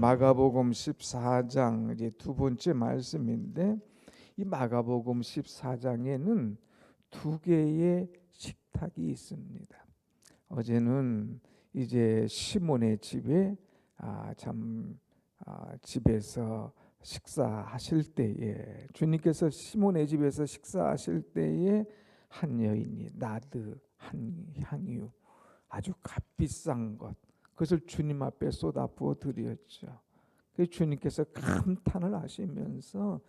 마가복음 14장 이제 두 번째 말씀인데, 이 마가복음 14장에는 두 개의 식탁이 있습니다. 어제는 이제 시몬의 집에 집에서 식사하실 때에, 주님께서 시몬의 집에서 식사하실 때에 한 여인이 나드 한 향유, 아주 값비싼 것, 그것을 주님 앞에 쏟아부어 드렸죠. 그 주님께서 감탄을 하시면서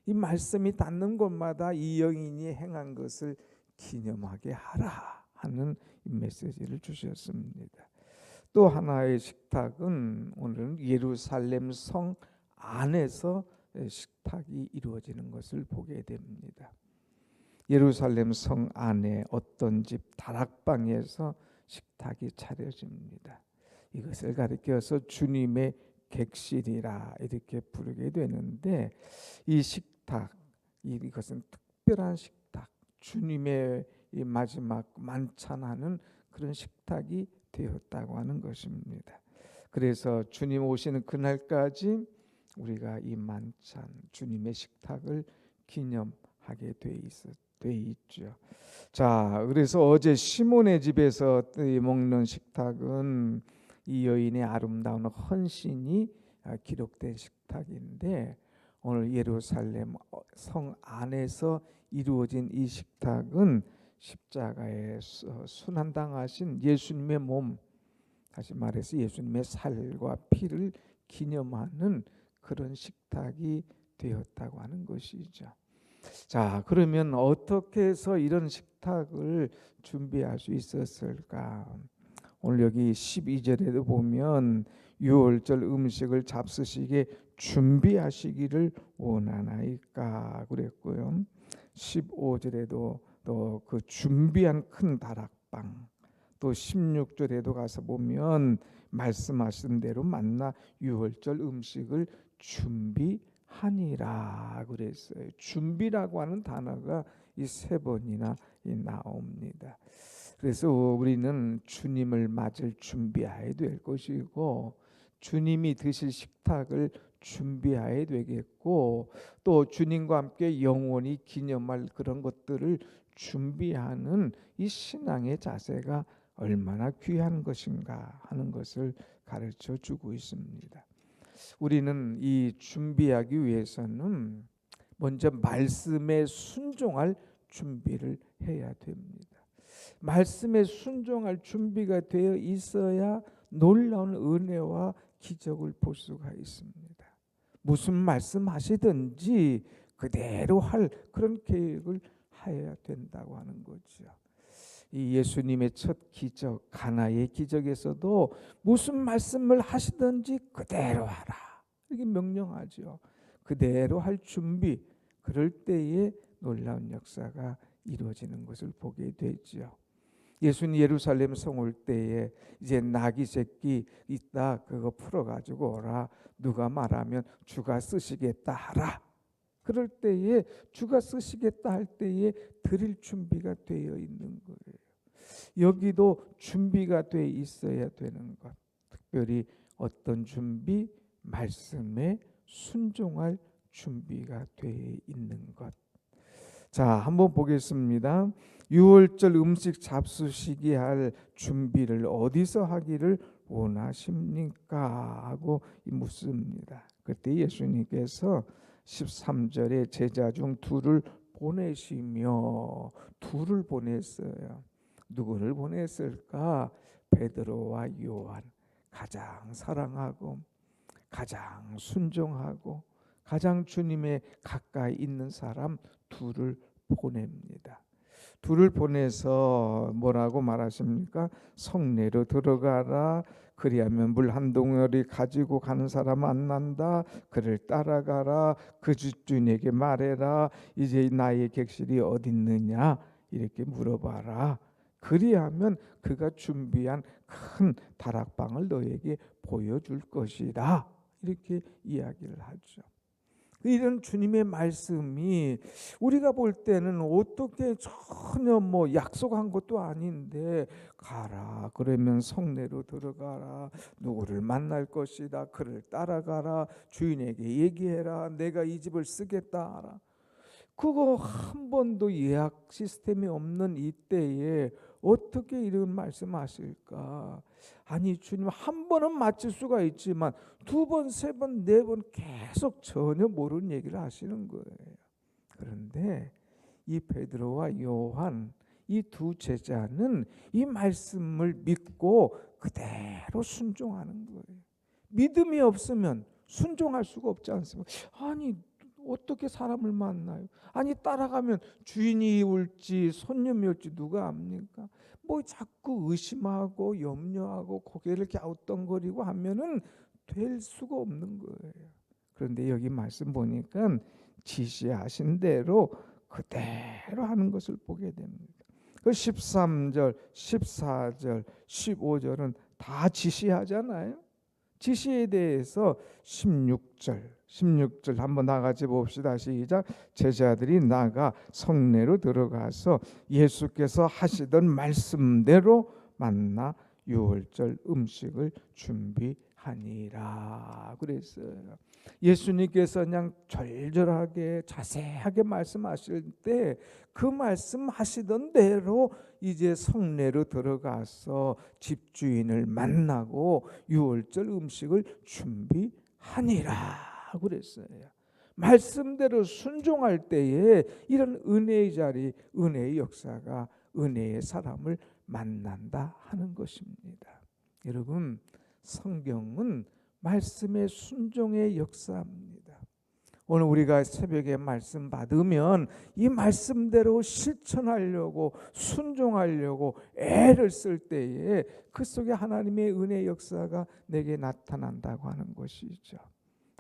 이 말씀이 닿는 곳마다 이 여인이 행한 것을 기념하게 하라 하는 이 메시지를 주셨습니다. 또 하나의 식탁은 오늘은 예루살렘 성 안에서 식탁이 이루어지는 것을 보게 됩니다. 예루살렘 성 안에 어떤 집 다락방에서 식탁이 차려집니다. 이것을 가리켜서 주님의 객실이라 이렇게 부르게 되는데, 이 식탁, 이것은 특별한 식탁, 주님의 이 마지막 만찬하는 그런 식탁이 되었다고 하는 것입니다. 그래서 주님 오시는 그날까지 우리가 이 만찬, 주님의 식탁을 기념하게 돼 있죠. 자, 그래서 어제 시몬의 집에서 먹는 식탁은 이 여인의 아름다운 헌신이 기록된 식탁인데, 오늘 예루살렘 성 안에서 이루어진 이 식탁은 십자가에 순환당하신 예수님의 몸, 다시 말해서 예수님의 살과 피를 기념하는 그런 식탁이 되었다고 하는 것이죠. 자, 그러면 어떻게 해서 이런 식탁을 준비할 수 있었을까? 오늘 여기 12절에도 보면 유월절 음식을 잡수시게 준비하시기를 원하나이까 그랬고요. 15절에도 또 그 준비한 큰 다락방, 또 16절에도 가서 보면 말씀하신 대로 만나 유월절 음식을 준비하니라 그랬어요. 준비라고 하는 단어가 이 세 번이나 나옵니다. 그래서 우리는 주님을 맞을 준비해야 될 것이고, 주님이 드실 식탁을 준비해야 되겠고, 또 주님과 함께 영원히 기념할 그런 것들을 준비하는 이 신앙의 자세가 얼마나 귀한 것인가 하는 것을 가르쳐 주고 있습니다. 우리는 이 준비하기 위해서는 먼저 말씀에 순종할 준비를 해야 됩니다. 말씀에 순종할 준비가 되어 있어야 놀라운 은혜와 기적을 볼 수가 있습니다. 무슨 말씀하시든지 그대로 할 그런 계획을 해야 된다고 하는 거죠. 이 예수님의 첫 기적, 가나의 기적에서도 무슨 말씀을 하시든지 그대로 하라 이렇게 명령하죠. 그대로 할 준비, 그럴 때에 놀라운 역사가 이루어지는 것을 보게 되죠. 예수님 예루살렘 성 올 때에 이제 나귀 새끼 있다, 그거 풀어가지고 오라, 누가 말하면 주가 쓰시겠다 하라. 그럴 때에 주가 쓰시겠다 할 때에 드릴 준비가 되어 있는 거예요. 여기도 준비가 돼 있어야 되는 것. 특별히 어떤 준비? 말씀에 순종할 준비가 돼 있는 것. 자, 한번 보겠습니다. 유월절 음식 잡수시기 할 준비를 어디서 하기를 원하십니까? 하고 묻습니다. 그때 예수님께서 13절에 제자 중 둘을 보내시며, 둘을 보냈어요. 누구를 보냈을까? 베드로와 요한, 가장 사랑하고 가장 순종하고 가장 주님의 가까이 있는 사람 둘을 보냅니다. 둘을 보내서 뭐라고 말하십니까? 성내로 들어가라. 그리하면 물 한 동어리 가지고 가는 사람 만난다. 그를 따라가라. 그 주인에게 말해라. 이제 나의 객실이 어디 있느냐? 이렇게 물어봐라. 그리하면 그가 준비한 큰 다락방을 너에게 보여줄 것이다. 이렇게 이야기를 하죠. 이런 주님의 말씀이 우리가 볼 때는 어떻게 전혀 뭐 약속한 것도 아닌데, 가라 그러면 성내로 들어가라, 누구를 만날 것이다, 그를 따라가라, 주인에게 얘기해라, 내가 이 집을 쓰겠다 하라. 그거 한 번도 예약 시스템이 없는 이때에 어떻게 이런 말씀하실까? 아니, 주님 한 번은 맞출 수가 있지만 두 번, 세 번, 네 번 계속 전혀 모르는 얘기를 하시는 거예요. 그런데 이 베드로와 요한, 이 두 제자는 이 말씀을 믿고 그대로 순종하는 거예요. 믿음이 없으면 순종할 수가 없지 않습니까? 아니, 어떻게 사람을 만나요? 아니, 따라가면 주인이 올지 손님이 올지 누가 압니까? 뭐 자꾸 의심하고 염려하고 고개를 갸우뚱거리고 하면은 될 수가 없는 거예요. 그런데 여기 말씀 보니까 지시하신 대로 그대로 하는 것을 보게 됩니다. 그 13절, 14절, 15절은 다 지시하잖아요. 지시에 대해서 16절 한번 나같이 봅시다. 시작. 제자들이 나가 성내로 들어가서 예수께서 하시던 말씀대로 만나 유월절 음식을 준비하니라 그랬어요. 예수님께서 그냥 절절하게 자세하게 말씀하실 때 그 말씀하시던 대로 이제 성내로 들어가서 집주인을 만나고 유월절 음식을 준비하니라 그랬어요. 말씀대로 순종할 때에 이런 은혜의 자리, 은혜의 역사가 은혜의 사람을 만난다 하는 것입니다. 여러분, 성경은 말씀의 순종의 역사입니다. 오늘 우리가 새벽에 말씀 받으면 이 말씀대로 실천하려고 순종하려고 애를 쓸 때에 그 속에 하나님의 은혜의 역사가 내게 나타난다고 하는 것이죠.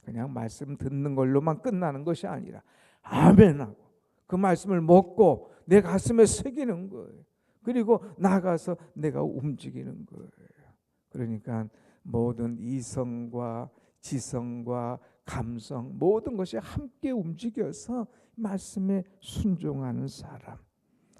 그냥 말씀 듣는 걸로만 끝나는 것이 아니라 아멘하고 그 말씀을 먹고 내 가슴에 새기는 거예요. 그리고 나가서 내가 움직이는 거예요. 그러니까 모든 이성과 지성과 감성, 모든 것이 함께 움직여서 말씀에 순종하는 사람.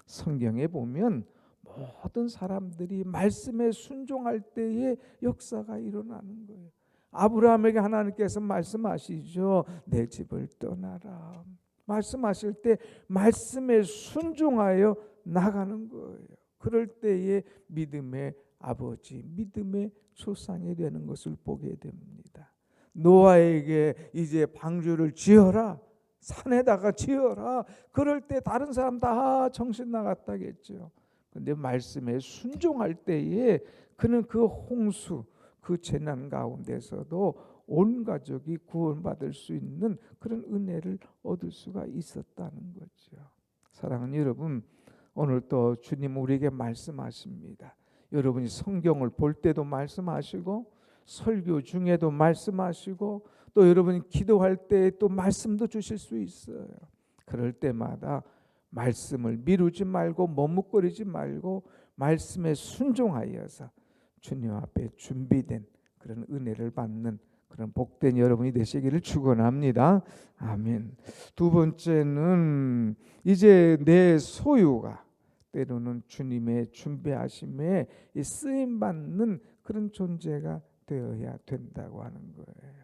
성경에 보면 모든 사람들이 말씀에 순종할 때에 역사가 일어나는 거예요. 아브라함에게 하나님께서 말씀하시죠. 내 집을 떠나라. 말씀하실 때 말씀에 순종하여 나가는 거예요. 그럴 때에 믿음의 아버지, 믿음의 조상이 되는 것을 보게 됩니다. 노아에게 이제 방주를 지어라, 산에다가 지어라. 그럴 때 다른 사람 다 정신 나갔다겠죠. 그런데 말씀에 순종할 때에 그는 그 홍수, 그 재난 가운데서도 온 가족이 구원받을 수 있는 그런 은혜를 얻을 수가 있었다는 거죠. 사랑하는 여러분, 오늘 또 주님 우리에게 말씀하십니다. 여러분이 성경을 볼 때도 말씀하시고 설교 중에도 말씀하시고 또 여러분이 기도할 때 또 말씀도 주실 수 있어요. 그럴 때마다 말씀을 미루지 말고 머뭇거리지 말고 말씀에 순종하여서 주님 앞에 준비된 그런 은혜를 받는 그런 복된 여러분이 되시기를 축원합니다. 아멘. 두 번째는 이제 내 소유가 때로는 주님의 준비하심에 쓰임 받는 그런 존재가 되어야 된다고 하는 거예요.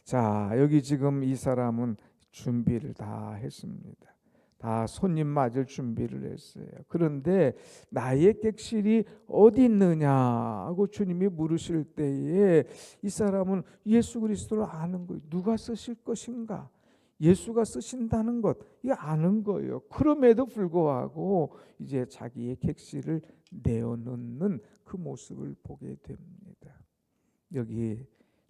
자, 여기 지금 이 사람은 준비를 다 했습니다. 다 손님 맞을 준비를 했어요. 그런데 나의 객실이 어디 있느냐 하고 주님이 물으실 때에 이 사람은 예수 그리스도를 아는 거예요. 누가 쓰실 것인가? 예수가 쓰신다는 것, 이거 아는 거예요. 그럼에도 불구하고 이제 자기의 객실을 내어놓는 그 모습을 보게 됩니다. 여기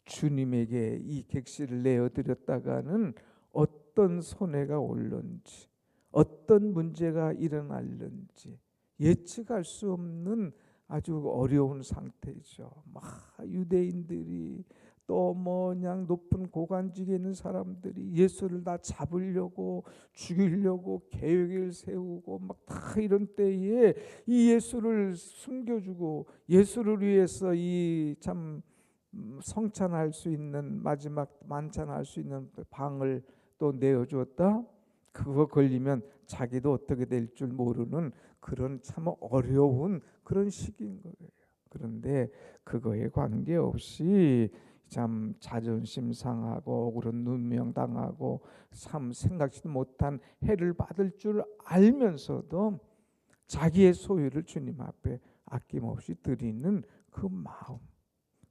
주님에게 이 객실을 내어드렸다가는 어떤 손해가 올는지, 어떤 문제가 일어날는지 예측할 수 없는 아주 어려운 상태죠. 막 유대인들이 또 그냥 높은 고관직에 있는 사람들이 예수를 다 잡으려고 죽이려고 계획을 세우고 막 다 이런 때에 이 예수를 숨겨주고 예수를 위해서 이 참 성찬할 수 있는 마지막 만찬할 수 있는 방을 또 내어주었다. 그거 걸리면 자기도 어떻게 될 줄 모르는 그런 참 어려운 그런 시기인 거예요. 그런데 그거에 관계없이 참 자존심 상하고 억울한 누명 당하고 참 생각지도 못한 해를 받을 줄 알면서도 자기의 소유를 주님 앞에 아낌없이 드리는 그 마음,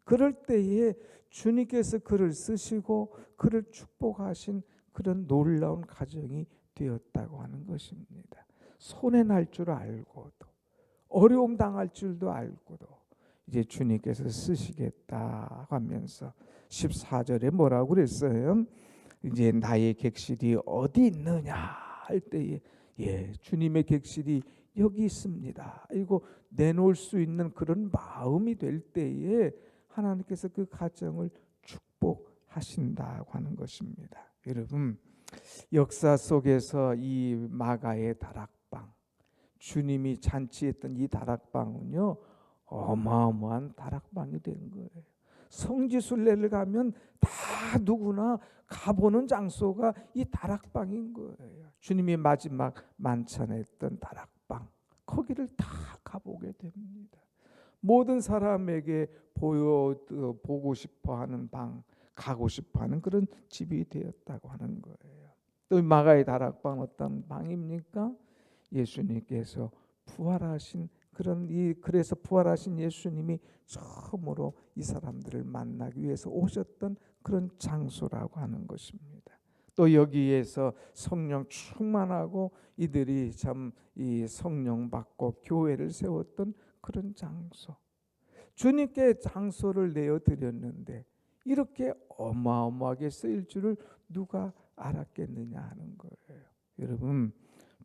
그럴 때에 주님께서 그를 쓰시고 그를 축복하신 그런 놀라운 가정이 되었다고 하는 것입니다. 손해 날 줄 알고도 어려움 당할 줄도 알고도 이제 주님께서 쓰시겠다 하면서 14절에 뭐라고 그랬어요? 이제 나의 객실이 어디 있느냐 할 때에 주님의 객실이 여기 있습니다. 이거 내놓을 수 있는 그런 마음이 될 때에 하나님께서 그 가정을 축복하신다고 하는 것입니다. 여러분, 역사 속에서 이 마가의 다락방, 주님이 잔치했던 이 다락방은요 어마어마한 다락방이 된 거예요. 성지순례를 가면 다 누구나 가보는 장소가 이 다락방인 거예요. 주님이 마지막 만찬했던 다락방, 거기를 다 가보게 됩니다. 모든 사람에게 보고 싶어하는 방, 가고 싶어하는 그런 집이 되었다고 하는 거예요. 또 마가의 다락방 어떤 방입니까? 예수님께서 부활하신 그래서 부활하신 예수님이 처음으로 이 사람들을 만나기 위해서 오셨던 그런 장소라고 하는 것입니다. 또 여기에서 성령 충만하고 이들이 참 이 성령 받고 교회를 세웠던 그런 장소. 주님께 장소를 내어 드렸는데 이렇게 어마어마하게 쓰일 줄을 누가 알았겠느냐 하는 거예요. 여러분,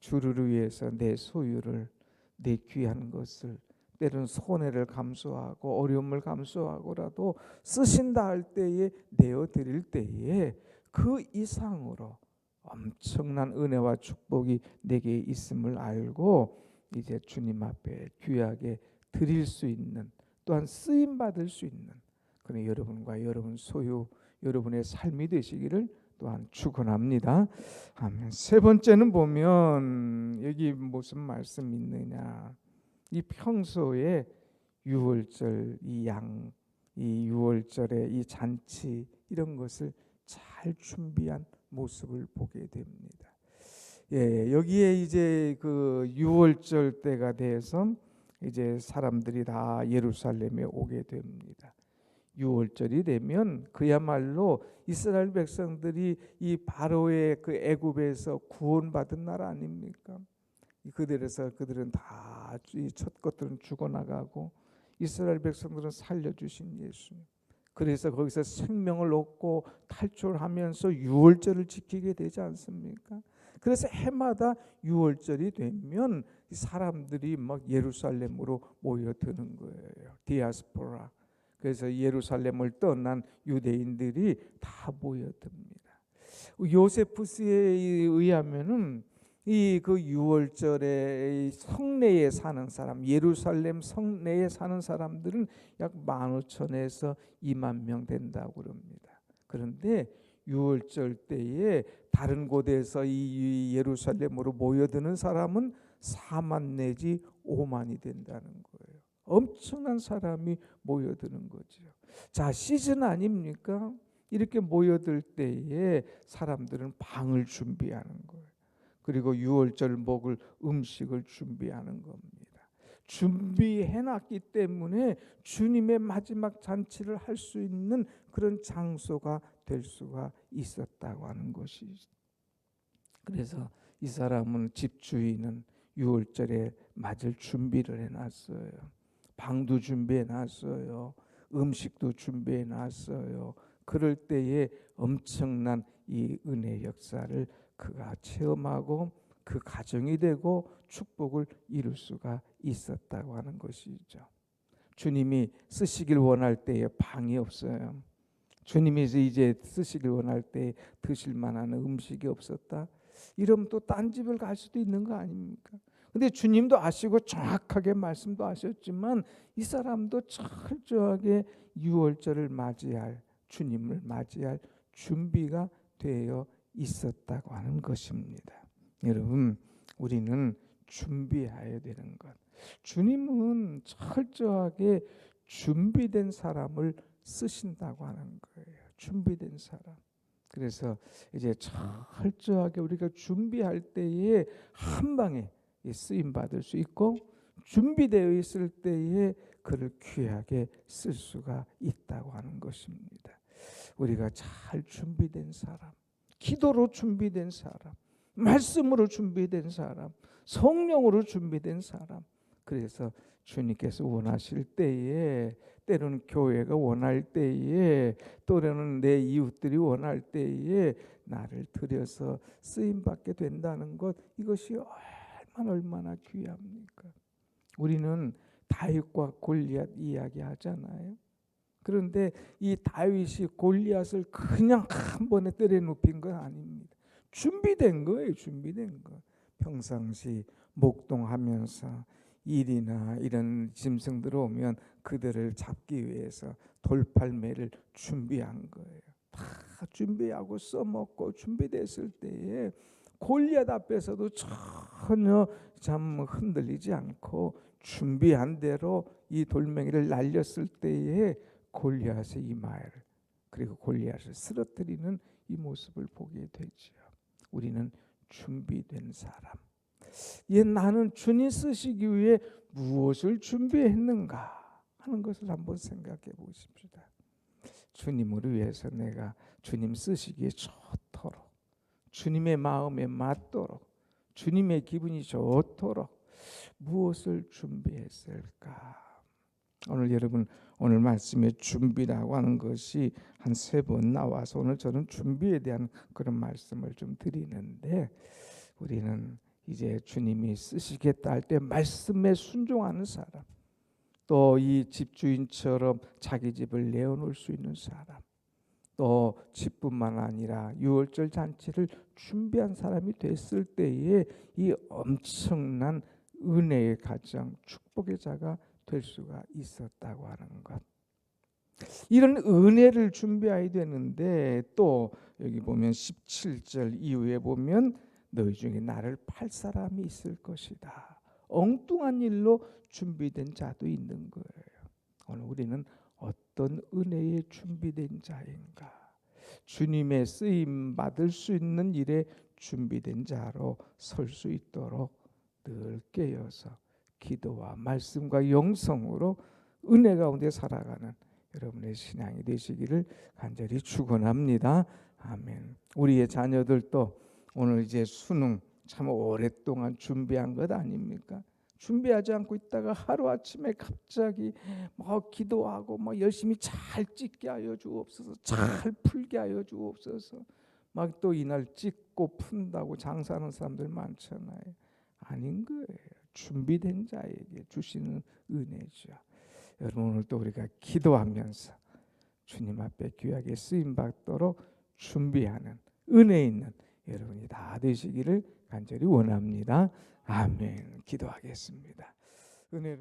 주를 위해서 내 소유를, 내 귀한 것을, 때로는 손해를 감수하고 어려움을 감수하고라도 쓰신다 할 때에 내어 드릴 때에 그 이상으로 엄청난 은혜와 축복이 내게 있음을 알고 이제 주님 앞에 귀하게 드릴 수 있는, 또한 쓰임 받을 수 있는 그런 여러분과 여러분 소유, 여러분의 삶이 되시기를 또한 축원합니다. 아멘. 세 번째는 보면 여기 무슨 말씀이 있느냐? 이 평소에 유월절 이 유월절의 이 잔치 이런 것을 잘 준비한 모습을 보게 됩니다. 여기에 이제 그 유월절 때가 돼서 이제 사람들이 다 예루살렘에 오게 됩니다. 유월절이 되면 그야말로 이스라엘 백성들이 이 바로의 그 애굽에서 구원받은 나라 아닙니까? 그들은 다 첫 것들은 죽어나가고 이스라엘 백성들은 살려주신 예수님. 그래서 거기서 생명을 얻고 탈출하면서 유월절을 지키게 되지 않습니까? 그래서 해마다 유월절이 되면 사람들이 막 예루살렘으로 모여드는 거예요. 디아스포라. 그래서 예루살렘을 떠난 유대인들이 다 모여듭니다. 요세푸스에 의하면은 이 그 유월절에 성내에 사는 사람, 예루살렘 성내에 사는 사람들은 약 15,000에서 2만 명 된다고 그럽니다. 그런데 유월절 때에 다른 곳에서 이 예루살렘으로 모여드는 사람은 4만 내지 5만이 된다는 거예요. 엄청난 사람이 모여드는 거죠. 자, 시즌 아닙니까? 이렇게 모여들 때에 사람들은 방을 준비하는 거예요. 그리고 유월절 먹을 음식을 준비하는 겁니다. 준비해놨기 때문에 주님의 마지막 잔치를 할 수 있는 그런 장소가 될 수가 있었다고 하는 것이죠. 그래서 이 사람은 집주인은 유월절에 맞을 준비를 해놨어요. 방도 준비해놨어요. 음식도 준비해놨어요. 그럴 때에 엄청난 이 은혜 역사를 그가 체험하고 그 가정이 되고 축복을 이룰 수가 있었다고 하는 것이죠. 주님이 쓰시길 원할 때에 방이 없어요. 주님이 이제 쓰시길 원할 때 드실 만한 음식이 없었다. 이러면 또 딴 집을 갈 수도 있는 거 아닙니까? 근데 주님도 아시고 정확하게 말씀도 하셨지만 이 사람도 철저하게 유월절을 맞이할, 주님을 맞이할 준비가 되어 있었다고 하는 것입니다. 여러분, 우리는 준비해야 되는 것. 주님은 철저하게 준비된 사람을 쓰신다고 하는 거예요. 준비된 사람. 그래서 이제 철저하게 우리가 준비할 때에 한 방에 쓰임 받을 수 있고, 준비되어 있을 때에 그를 귀하게 쓸 수가 있다고 하는 것입니다. 우리가 잘 준비된 사람, 기도로 준비된 사람, 말씀으로 준비된 사람, 성령으로 준비된 사람. 그래서 주님께서 원하실 때에, 때로는 교회가 원할 때에, 또는 내 이웃들이 원할 때에 나를 들여서 쓰임 받게 된다는 것, 이것이 얼마나 귀합니까? 우리는 다윗과 골리앗 이야기하잖아요. 그런데 이 다윗이 골리앗을 그냥 한 번에 때려 눕힌 건 아닙니다. 준비된 거예요. 준비된 거. 평상시 목동하면서 일이나 이런 짐승들 오면 그들을 잡기 위해서 돌팔매를 준비한 거예요. 다 준비하고 써먹고 준비됐을 때에 골리앗 앞에서도 전혀 참 흔들리지 않고 준비한 대로 이 돌멩이를 날렸을 때에 골리앗의 이마를, 그리고 골리앗을 쓰러뜨리는 이 모습을 보게 되죠. 우리는 준비된 사람. 나는 주님 쓰시기 위해 무엇을 준비했는가 하는 것을 한번 생각해 보십시다. 주님을 위해서 내가 주님 쓰시기에 좋도록, 주님의 마음에 맞도록, 주님의 기분이 좋도록 무엇을 준비했을까? 여러분, 오늘 말씀에 준비라고 하는 것이 한 3번 나와서 오늘 저는 준비에 대한 그런 말씀을 좀 드리는데, 우리는 이제 주님이 쓰시겠다 할 때 말씀에 순종하는 사람, 또 이 집주인처럼 자기 집을 내어놓을 수 있는 사람, 또 집뿐만 아니라 유월절 잔치를 준비한 사람이 됐을 때에 이 엄청난 은혜의 가정, 축복의 자가 될 수가 있었다고 하는 것. 이런 은혜를 준비해야 되는데, 또 여기 보면 17절 이후에 보면 너희 중에 나를 팔 사람이 있을 것이다. 엉뚱한 일로 준비된 자도 있는 거예요. 오늘 우리는 어떤 은혜에 준비된 자인가? 주님의 쓰임 받을 수 있는 일에 준비된 자로 설 수 있도록 늘 깨어서 기도와 말씀과 영성으로 은혜 가운데 살아가는 여러분의 신앙이 되시기를 간절히 축원합니다. 아멘. 우리의 자녀들도 오늘 이제 수능 참 오랫동안 준비한 것 아닙니까? 준비하지 않고 있다가 하루아침에 갑자기 기도하고 열심히 잘 찍게 하여 주옵소서, 잘 풀게 하여 주옵소서, 또 이날 찍고 푼다고 장사하는 사람들 많잖아요. 아닌 거예요. 준비된 자에게 주시는 은혜죠. 여러분, 오늘 또 우리가 기도하면서 주님 앞에 귀하게 쓰임 받도록 준비하는 은혜 있는 여러분이 다 되시기를 간절히 원합니다. 아멘. 기도하겠습니다. 은혜